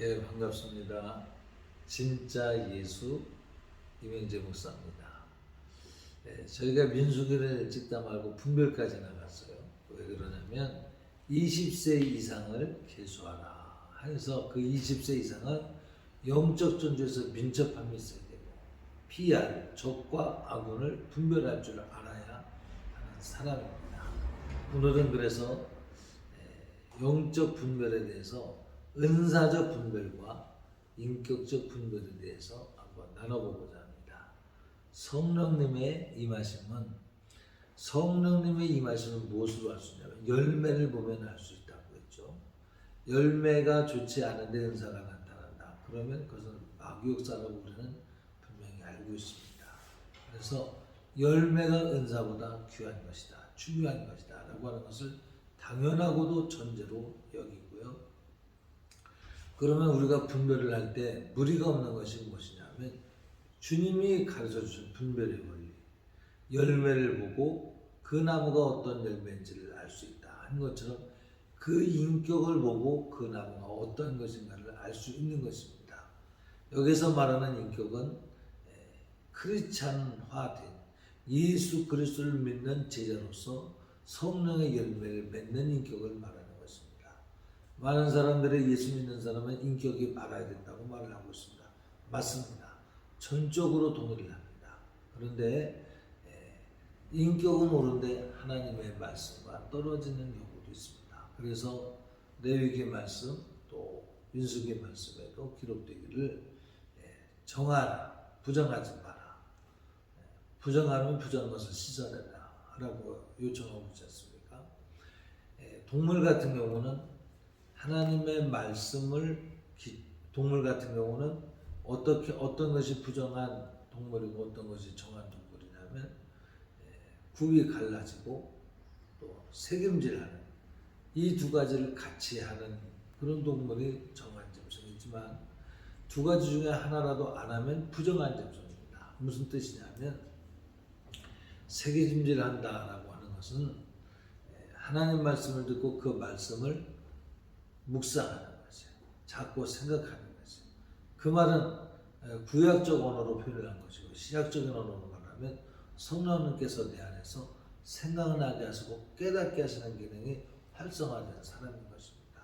예, 반갑습니다. 진짜 예수 이명재 목사입니다. 예, 저희가 민수기를 찍다 말고 분별까지 나갔어요. 왜 그러냐면 20세 이상을 계수하라 해서 그 20세 이상은 영적 존재에서 민첩함이 있어야 되고 PR, 적과 아군을 분별할 줄 알아야 하는 사람입니다. 오늘은 그래서 영적 분별에 대해서 은사적 분별과 인격적 분별에 대해서 한번 나눠보고자 합니다. 성령님의 임하심은 무엇으로 할 수 있냐면 열매를 보면 알 수 있다고 했죠. 열매가 좋지 않은데 은사가 나타난다. 그러면 그것은 마귀역사라고 우리는 분명히 알고 있습니다. 그래서 열매가 은사보다 귀한 것이다, 중요한 것이다 라고 하는 것을 당연하고도 전제로 여기고요. 그러면 우리가 분별을 할 때 무리가 없는 것이 무엇이냐면 주님이 가르쳐 주신 분별의 원리, 열매를 보고 그 나무가 어떤 열매인지를 알 수 있다 하는 것처럼 그 인격을 보고 그 나무가 어떤 것인가를 알 수 있는 것입니다. 여기서 말하는 인격은 크리스찬화된 예수 그리스도를 믿는 제자로서 성령의 열매를 맺는 인격을 말하는 것입니다. 많은 사람들이 예수 믿는 사람은 인격이 바라야 된다고 말을 하고 있습니다. 맞습니다. 전적으로 동의를 합니다. 그런데 인격은 옳은데 하나님의 말씀과 떨어지는 경우도 있습니다. 그래서 레위기 말씀 또 민수기 말씀에도 기록되기를 정하라, 부정하지 마라. 부정하면 부정한 것을 씻어내라 라고 요청하고 있지 않습니까? 동물 같은 경우는 하나님의 말씀을 동물 같은 경우는 어떤 것이 부정한 동물이고 어떤 것이 정한 동물이냐면 굽이 갈라지고 또 새김질하는 이 두 가지를 같이 하는 그런 동물이 정한 짐승이지만 두 가지 중에 하나라도 안 하면 부정한 짐승입니다. 무슨 뜻이냐면 새김질한다라고 하는 것은 하나님 말씀을 듣고 그 말씀을 묵상하는 것이에요. 자꾸 생각하는 것이에요. 그 말은 구약적 언어로 표현한 것이고 신약적인 언어로 말하면 성령님께서 내 안에서 생각나게 하시고 깨닫게 하시는 기능이 활성화된 사람인 것입니다.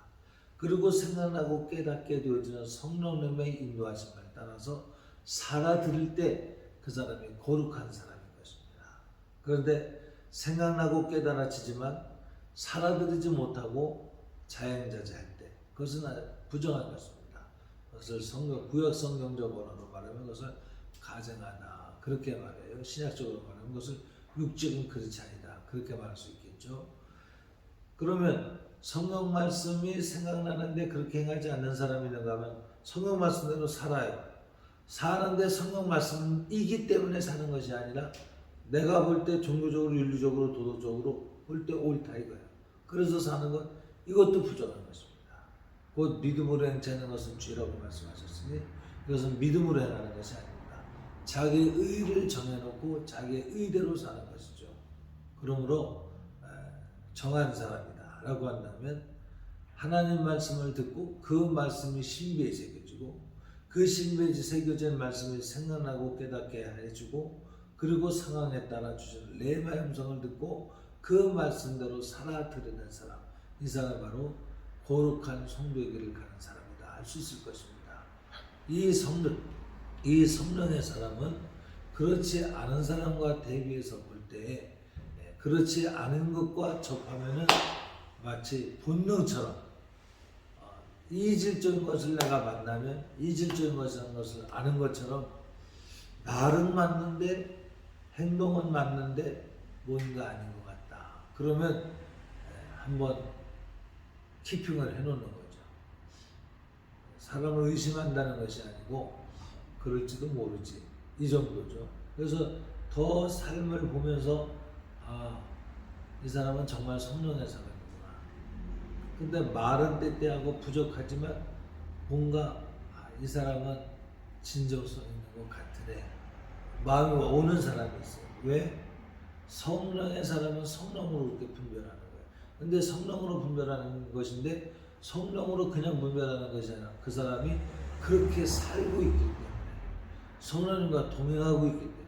그리고 생각나고 깨닫게 되어지는 성령님의 인도하심을 따라서 살아들을 때 그 사람이 거룩한 사람인 것입니다. 그런데 생각나고 깨달아지지만 살아들이지 못하고 자행자재할 때 그것은 부정한 것입니다. 그것을 구약 성경적 언어로 말하면 그것을 가증하다 그렇게 말해요. 신약적으로 말하면 그것을 육적인 크리스찬이다 그렇게 말할 수 있겠죠. 그러면 성경 말씀이 생각나는데 그렇게 행하지 않는 사람이 있는가 하면 성경 말씀대로 살아요. 사는데 성경 말씀이기 때문에 사는 것이 아니라 내가 볼 때 종교적으로 윤리적으로 도덕적으로 볼 때 옳다 이거예요. 그래서 사는 것 이것도 부정한 것입니다. 곧 믿음으로 행하는 것은 죄라고 말씀하셨으니 이것은 믿음으로 행하는 것이 아닙니다. 자기의 의를 정해놓고 자기의 의대로 사는 것이죠. 그러므로 정한 사람이다 라고 한다면 하나님 말씀을 듣고 그 말씀이 신비에 새겨지고 그 신비에 새겨진 말씀이 생각나고 깨닫게 해주고 그리고 상황에 따라 주시는 레마의 음성을 듣고 그 말씀대로 살아드리는 사람, 이 사람 바로 거룩한 성도의 길을 가는 사람이다 할 수 있을 것입니다. 이 성령의 사람은 그렇지 않은 사람과 대비해서 볼 때 그렇지 않은 것과 접하면은 마치 본능처럼 이질적인 것을 내가 만나면 이질적인 것을 아는 것처럼 말은 맞는데 행동은 맞는데 뭔가 아닌 것 같다. 그러면 한번 키핑을 해놓는 거죠. 사람을 의심한다는 것이 아니고 그럴지도 모르지 이 정도죠. 그래서 더 삶을 보면서 이 사람은 정말 성령의 사람이구나. 근데 말은 떼떼하고 부족하지만 뭔가 이 사람은 진정성 있는 것 같으네. 마음이 오는 사람이 있어요. 왜? 성령의 사람은 성령으로 이렇게 분별하는 거예요. 근데 성령으로 분별하는 것인데 성령으로 그냥 분별하는 것이 아니라 그 사람이 그렇게 살고 있기 때문에, 성령님과 동행하고 있기 때문에,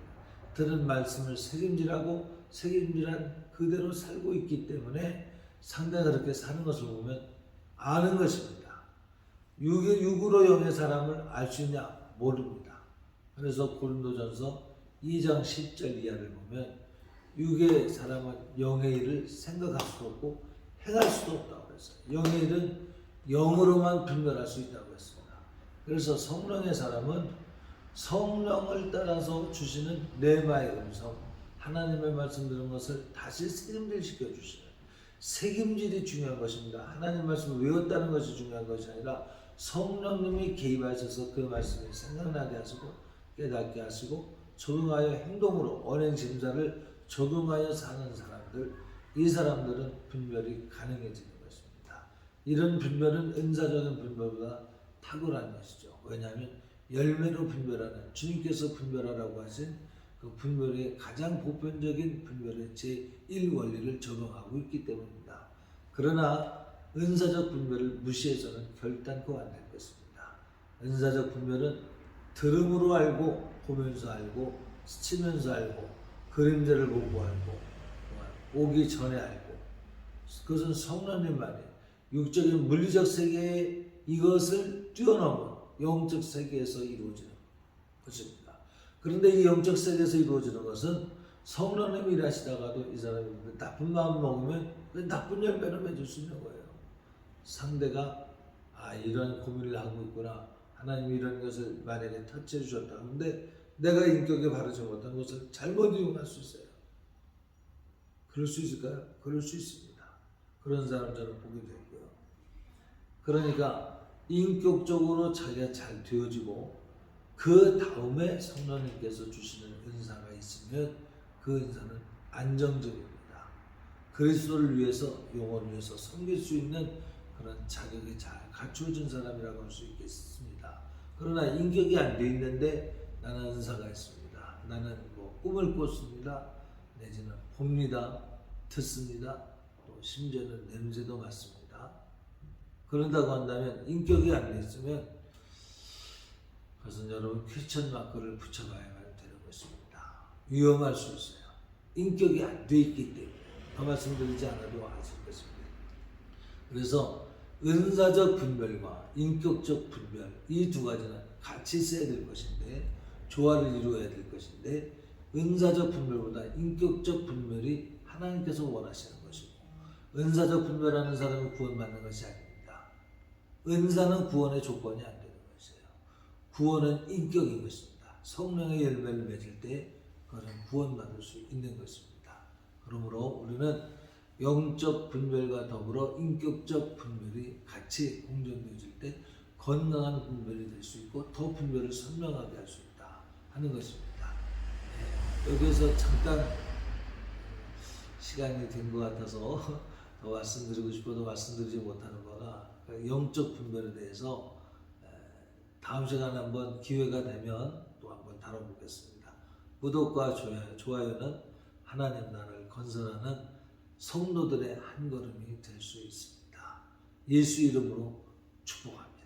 들은 말씀을 책임질한 그대로 살고 있기 때문에 상대가 그렇게 사는 것을 보면 아는 것입니다. 육으로 영의 사람을 알 수 있냐? 모릅니다. 그래서 고린도전서 2장 10절 이하를 보면 육의 사람은 영의 일을 생각할 수도 없고 행할 수도 없다고 했어요. 영의 일은 영으로만 분별할 수 있다고 했습니다. 그래서 성령의 사람은 성령을 따라서 주시는 레마의 음성, 하나님의 말씀 들은 것을 다시 책임질시켜 주시는 책임질이 중요한 것입니다. 하나님 말씀을 외웠다는 것이 중요한 것이 아니라 성령님이 개입하셔서 그 말씀을 생각나게 하시고 깨닫게 하시고 적용하여 행동으로 언행 심사를 적용하여 사는 사람들, 이 사람들은 분별이 가능해지는 것입니다. 이런 분별은 은사적인 분별보다 탁월한 것이죠. 왜냐하면 열매로 분별하는, 주님께서 분별하라고 하신 그 분별의 가장 보편적인 분별의 제1원리를 적용하고 있기 때문입니다. 그러나 은사적 분별을 무시해서는 결단코 안 될 것입니다. 은사적 분별은 들음으로 알고, 보면서 알고, 스치면서 알고, 그림자를 보고 알고, 오기 전에 알고, 그것은 성령님만이 육적인 물리적 세계에 이것을 뛰어넘은 영적 세계에서 이루어지는 것입니다. 그런데 이 영적 세계에서 이루어지는 것은 성령님이 일하시다가도 이 사람이 나쁜 마음 먹으면 그 나쁜 열매를 맺을 수 있는 거예요. 상대가 이런 고민을 하고 있구나, 하나님이 이런 것을 만약에 터치해 주셨다. 그런데 내가 인격에 바르지 못한 것을 잘못 이용할 수 있어요. 그럴 수 있을까요? 그럴 수 있습니다. 그런 사람 저는 보게 되고요. 그러니까 인격적으로 자기가 잘 되어지고 그 다음에 성령님께서 주시는 은사가 있으면 그 은사는 안정적입니다. 그리스도를 위해서, 영혼을 위해서 섬길 수 있는 그런 자격이 잘 갖추어진 사람이라고 할 수 있겠습니다. 그러나 인격이 안 돼 있는데 나는 은사가 있습니다. 나는 꿈을 꿨습니다. 내지는 봅니다. 듣습니다. 또 심지어는 냄새도 맡습니다. 그런다고 한다면 인격이 안 돼 있으면 그것은 여러분 퀘스천 마크를 붙여봐야만 되는 것입니다. 위험할 수 있어요. 인격이 안 돼 있기 때문에. 더 말씀드리지 않아도 아실 것입니다. 그래서 은사적 분별과 인격적 분별, 이 두 가지는 같이 있어야 될 것인데, 조화를 이루어야 될 것인데, 은사적 분별보다 인격적 분별이 하나님께서 원하시는 것이고, 은사적 분별하는 사람이 구원받는 것이 아닙니다. 은사는 구원의 조건이 안 되는 것이에요. 구원은 인격인 것입니다. 성령의 열매를 맺을 때 그것은 구원받을 수 있는 것입니다. 그러므로 우리는 영적 분별과 더불어 인격적 분별이 같이 공존되어질 때 건강한 분별이 될 수 있고 더 분별을 선명하게 할 수 있다 하는 것입니다. 여기에서 잠깐 시간이 된 것 같아서 더 말씀드리고 싶어도 말씀드리지 못하는 거가, 영적 분별에 대해서 다음 시간에 한번 기회가 되면 또 한번 다뤄보겠습니다. 구독과 좋아요는 하나님 나라를 건설하는 성도들의 한 걸음이 될 수 있습니다. 예수 이름으로 축복합니다.